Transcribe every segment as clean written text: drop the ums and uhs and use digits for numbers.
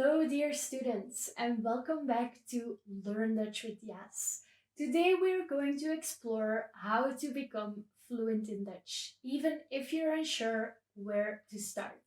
Hello, dear students, and welcome back to Learn Dutch with Yas. Today, we're going to explore how to become fluent in Dutch, even if you're unsure where to start.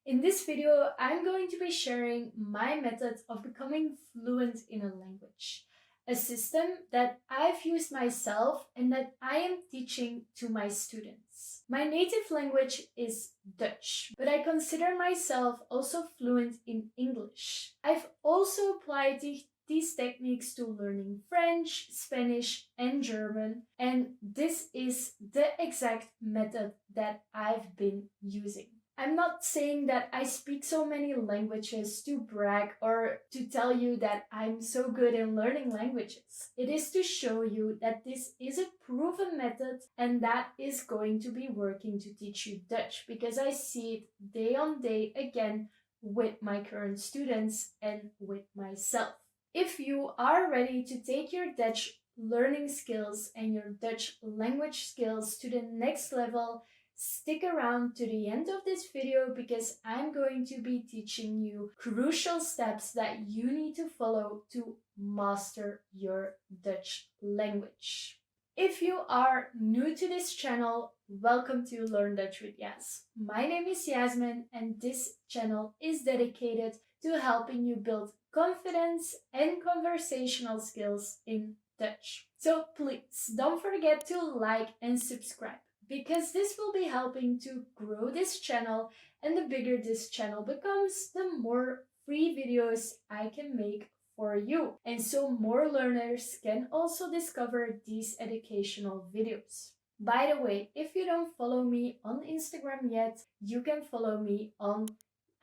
In this video, I'm going to be sharing my method of becoming fluent in a language, a system that I've used myself and that I am teaching to my students. My native language is Dutch, but I consider myself also fluent in English. I've also applied these techniques to learning French, Spanish, and German, and this is the exact method that I've been using. I'm not saying that I speak so many languages to brag or to tell you that I'm so good in learning languages. It is to show you that this is a proven method and that is going to be working to teach you Dutch, because I see it day on day again with my current students and with myself. If you are ready to take your Dutch learning skills and your Dutch language skills to the next level, stick around to the end of this video, because I'm going to be teaching you crucial steps that you need to follow to master your Dutch language. If you are new to this channel, welcome to Learn Dutch with Yas. My name is Yasmin, and this channel is dedicated to helping you build confidence and conversational skills in Dutch. So please don't forget to like and subscribe, because this will be helping to grow this channel, and the bigger this channel becomes, the more free videos I can make for you, and so more learners can also discover these educational videos. By the way, if you don't follow me on Instagram yet, you can follow me on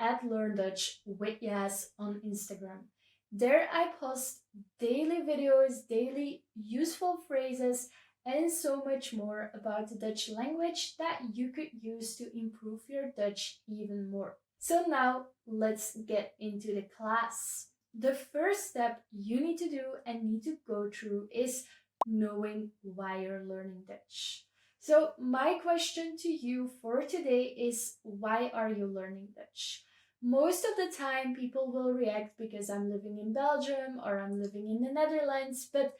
@LearnDutchWithYas on Instagram. There I post daily videos, daily useful phrases, and so much more about the Dutch language that you could use to improve your Dutch even more. So now let's get into the class. The first step you need to do and need to go through is knowing why you're learning Dutch. So my question to you for today is, why are you learning Dutch? Most of the time people will react because I'm living in Belgium or I'm living in the Netherlands, but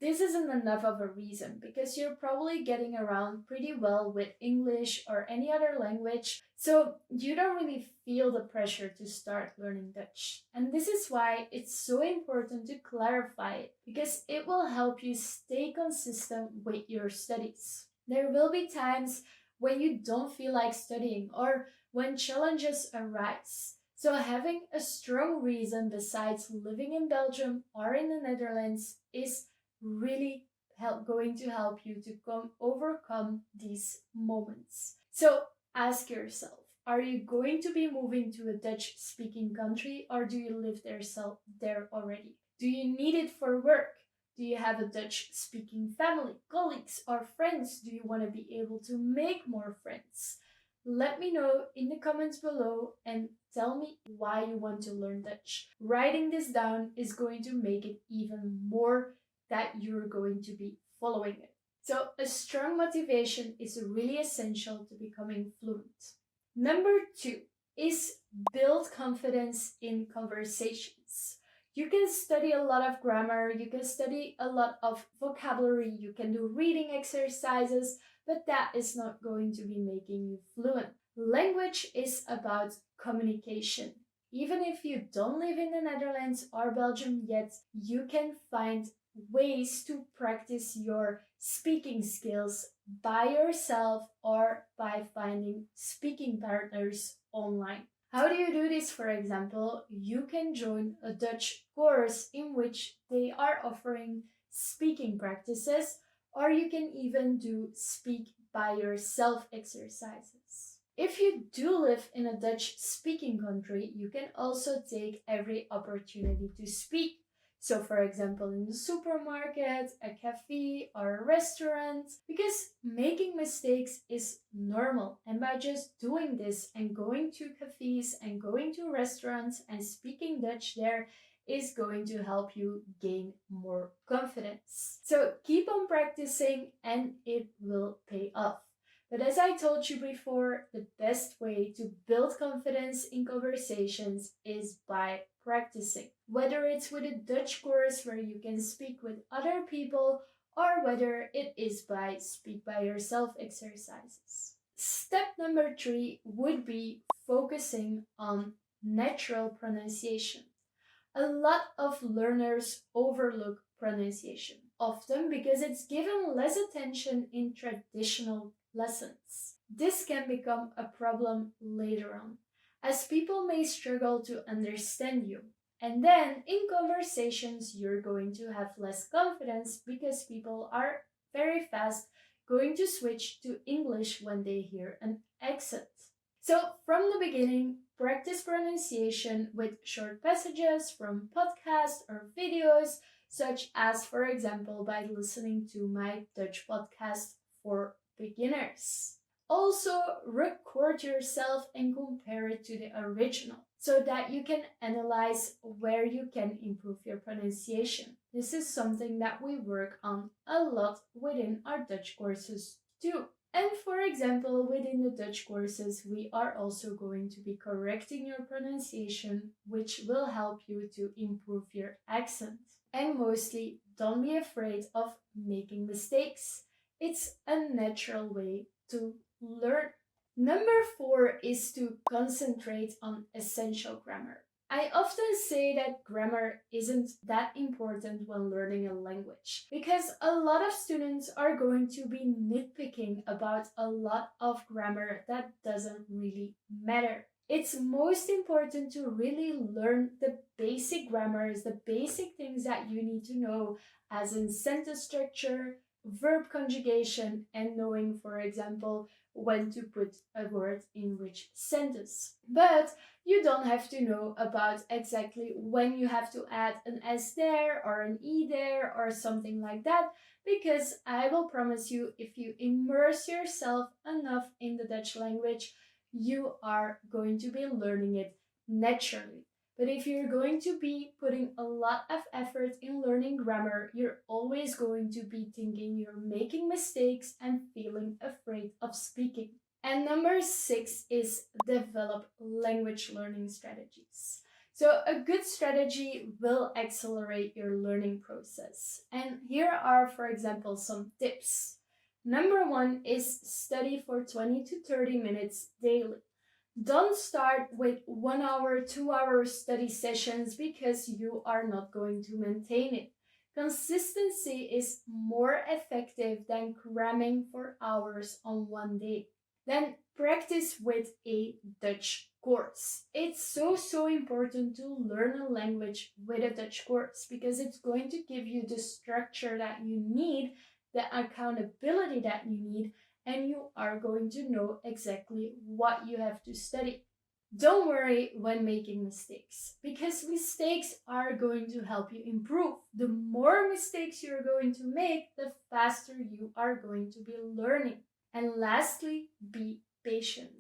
this isn't enough of a reason, because you're probably getting around pretty well with English or any other language, so you don't really feel the pressure to start learning Dutch. And this is why it's so important to clarify it, because it will help you stay consistent with your studies. There will be times when you don't feel like studying or when challenges arise. So having a strong reason besides living in Belgium or in the Netherlands is really going to help you to overcome these moments. So ask yourself, are you going to be moving to a Dutch speaking country, or do you live there already? Do you need it for work? Do you have a Dutch speaking family, colleagues, or friends? Do you want to be able to make more friends? Let me know in the comments below and tell me why you want to learn Dutch. Writing this down is going to make it even more that you're going to be following it. So a strong motivation is really essential to becoming fluent. Number 2 is build confidence in conversations. You can study a lot of grammar, you can study a lot of vocabulary, you can do reading exercises, but that is not going to be making you fluent. Language is about communication. Even if you don't live in the Netherlands or Belgium yet, you can find ways to practice your speaking skills by yourself or by finding speaking partners online. How do you do this? For example, you can join a Dutch course in which they are offering speaking practices, or you can even do speak by yourself exercises. If you do live in a Dutch speaking country, you can also take every opportunity to speak. So for example, in the supermarket, a cafe, or a restaurant, because making mistakes is normal. And by just doing this and going to cafes and going to restaurants and speaking Dutch there is going to help you gain more confidence. So keep on practicing and it will pay off. But as I told you before, the best way to build confidence in conversations is by practicing. Whether it's with a Dutch course where you can speak with other people, or whether it is by speak by yourself exercises. Step number 3 would be focusing on natural pronunciation. A lot of learners overlook pronunciation, often because it's given less attention in traditional lessons. This can become a problem later on, as people may struggle to understand you. And then in conversations, you're going to have less confidence because people are very fast going to switch to English when they hear an accent. So, from the beginning, practice pronunciation with short passages from podcasts or videos, such as, for example, by listening to my Dutch podcast for beginners. Also, record yourself and compare it to the original so that you can analyze where you can improve your pronunciation. This is something that we work on a lot within our Dutch courses too. And for example, within the Dutch courses, we are also going to be correcting your pronunciation, which will help you to improve your accent. And mostly, don't be afraid of making mistakes. It's a natural way to learn. Number 4 is to concentrate on essential grammar. I often say that grammar isn't that important when learning a language because a lot of students are going to be nitpicking about a lot of grammar that doesn't really matter. It's most important to really learn the basic grammars, the basic things that you need to know, as in sentence structure, verb conjugation, and knowing, for example, when to put a word in which sentence. But you don't have to know about exactly when you have to add an S there or an E there or something like that, because I will promise you, if you immerse yourself enough in the Dutch language, you are going to be learning it naturally. But if you're going to be putting a lot of effort in learning grammar, you're always going to be thinking you're making mistakes and feeling afraid of speaking. And number 6 is develop language learning strategies. So a good strategy will accelerate your learning process. And here are, for example, some tips. Number 1 is study for 20 to 30 minutes daily. Don't start with 1 hour, 2 hour study sessions because you are not going to maintain it. Consistency is more effective than cramming for hours on one day. Then practice with a Dutch course. It's so important to learn a language with a Dutch course because it's going to give you the structure that you need, the accountability that you need, and you are going to know exactly what you have to study. Don't worry when making mistakes, because mistakes are going to help you improve. The more mistakes you're going to make, the faster you are going to be learning. And lastly, be patient.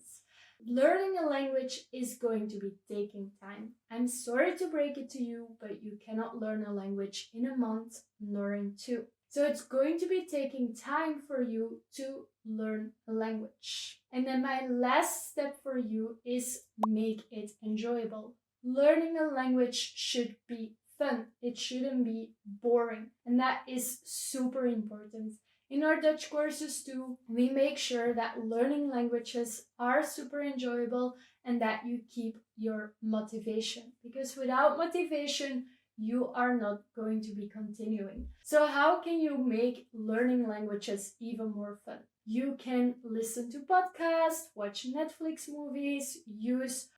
Learning a language is going to be taking time. I'm sorry to break it to you, but you cannot learn a language in a month nor in 2. So it's going to be taking time for you to learn a language. And then my last step for you is make it enjoyable. Learning a language should be fun. It shouldn't be boring. And that is super important. In our Dutch courses too, we make sure that learning languages are super enjoyable and that you keep your motivation. Because without motivation, you are not going to be continuing. So how can you make learning languages even more fun? You can listen to podcasts, watch Netflix movies, use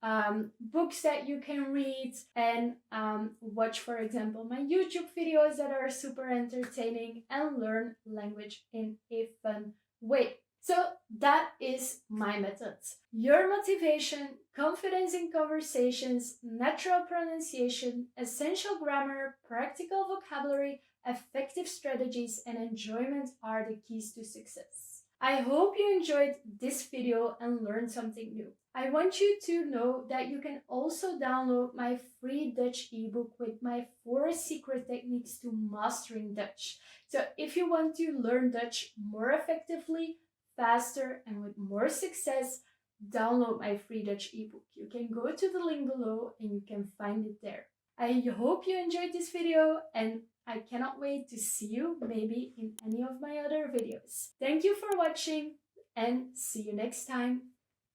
books that you can read, and watch, for example, my YouTube videos that are super entertaining, and learn language in a fun way. So that is my method. Your motivation, confidence in conversations, natural pronunciation, essential grammar, practical vocabulary, effective strategies, and enjoyment are the keys to success. I hope you enjoyed this video and learned something new. I want you to know that you can also download my free Dutch ebook with my 4 secret techniques to mastering Dutch. So if you want to learn Dutch more effectively, faster and with more success, download my free Dutch ebook. You can go to the link below and you can find it there. I hope you enjoyed this video and I cannot wait to see you maybe in any of my other videos. Thank you for watching and see you next time.